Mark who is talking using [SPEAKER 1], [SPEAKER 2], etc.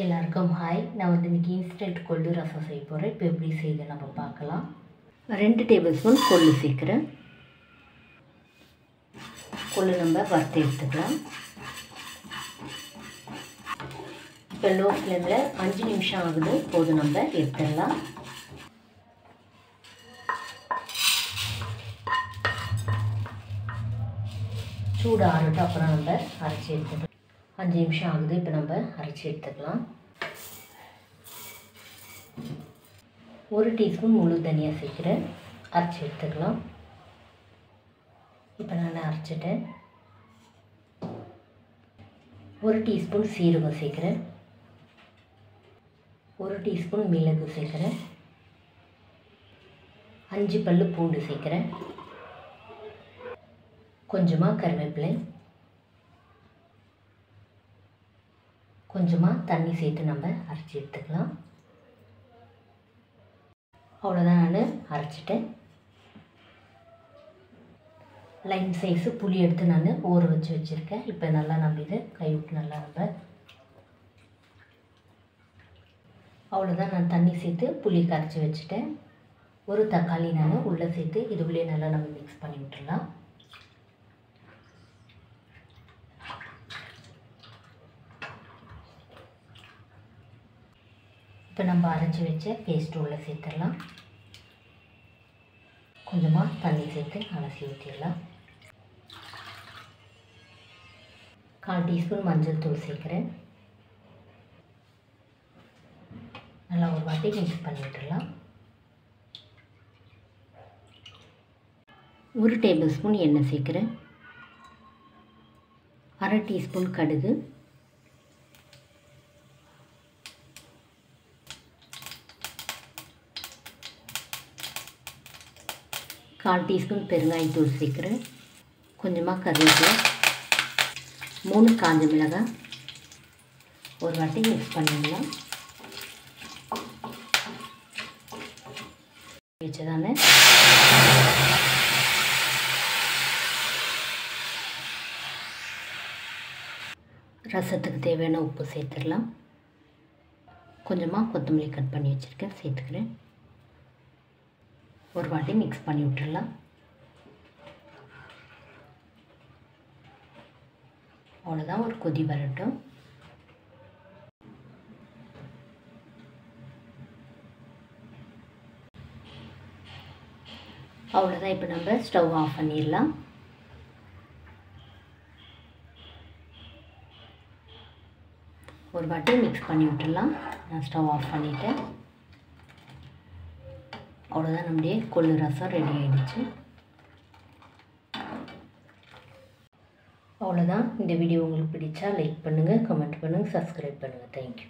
[SPEAKER 1] எல்லாருக்கும் ஹாய். நான் இன்றைக்கி இன்ஸ்டன்ட் கொள்ளு ரசம் செய்ய போகிறேன். இப்போ எப்படி செய்யுது நம்ம பார்க்கலாம். 2 டேபிள் ஸ்பூன் கொள்ளு சேர்க்குறேன். கொள்ளு நம்ம வறுத்து எடுத்துக்கலாம். இப்போ லோ ஃப்ளேமில் 5 நிமிஷம் ஆகுது, போது நம்ம எடுத்துடலாம். சூடு ஆறுட்டு அப்புறம் நம்ம அரைச்சி எடுத்துக்கலாம். 5 நிமிஷம் ஆகுது, இப்போ நம்ம அரைச்சி எடுத்துக்கலாம். 1 டீஸ்பூன் முழு தனியா சேர்க்குறேன், அரைச்சி எடுத்துக்கலாம். இப்போ நான் அரைச்சிட்டேன். 1 டீஸ்பூன் சீரகம் சேர்க்குறேன், 1 டீஸ்பூன் மிளகு சேர்க்குறேன், 5 பல்லு பூண்டு சேர்க்குறேன், கொஞ்சமாக கருவேப்பிலை, கொஞ்சமாக தண்ணி சேர்த்து நம்ம அரைச்சி எடுத்துக்கலாம். அவ்வளோதான், நான் அரைச்சிட்டேன். லைன் சைஸு புளி எடுத்து நான் ஊற வச்சு வச்சுருக்கேன். இப்போ நல்லா நம்ம இதை கைவிட்டு நல்லா நம்ம அவ்வளோதான், நான் தண்ணி சேர்த்து புளி கரைச்சி வச்சுட்டேன். ஒரு தக்காளி நான் உள்ளே சேர்த்து இதுக்குள்ளேயே நல்லா நம்ம மிக்ஸ் பண்ணி விட்டுடலாம். இப்போ நம்ம அரைச்சி வச்ச பேஸ்ட் உள்ளே சேர்த்துடலாம். கொஞ்சமாக தண்ணி சேர்த்து அலசி ஊற்றிடலாம். 1/4 டீஸ்பூன் மஞ்சள் தூள் சேர்க்குறேன். நல்லா ஒரு வாட்டி மிக்ஸ் பண்ணி விட்டுடலாம். 1 டேபிள் ஸ்பூன் எண்ணெய் சேர்க்குறேன். 1/2 டீஸ்பூன் கடுகு, 1/4 டீஸ்பூன் பெருங்காயத்தூள் சேர்க்குறேன். கொஞ்சமாக கருவேப்பிலை, 3 காஞ்ச மிளகாய், ஒரு வாட்டி மிக்ஸ் பண்ணிடலாம். வச்சதானே ரசத்துக்கு தேவையான உப்பு சேர்த்துடலாம். கொஞ்சமாக கொத்தமல்லி கட் பண்ணி வச்சுருக்கேன், சேர்த்துக்கிறேன். ஒரு வாட்டி மிக்ஸ் பண்ணி விட்டுடலாம். அவ்வளோதான், ஒரு கொதி வரட்டும். அவ்வளோதான், இப்போ நம்ம ஸ்டவ் ஆஃப் பண்ணிடலாம். ஒரு வாட்டி மிக்ஸ் பண்ணி விட்டுடலாம். நான் ஸ்டவ் ஆஃப் பண்ணிவிட்டேன். அவ்வளோதான், நம்முடைய கொள்ளு ரசம் ரெடி ஆகிடுச்சு. அவ்வளோதான். இந்த வீடியோ உங்களுக்கு பிடிச்சா லைக் பண்ணுங்கள், கமெண்ட் பண்ணுங்கள், சப்ஸ்கிரைப் பண்ணுங்கள். தேங்க்யூ.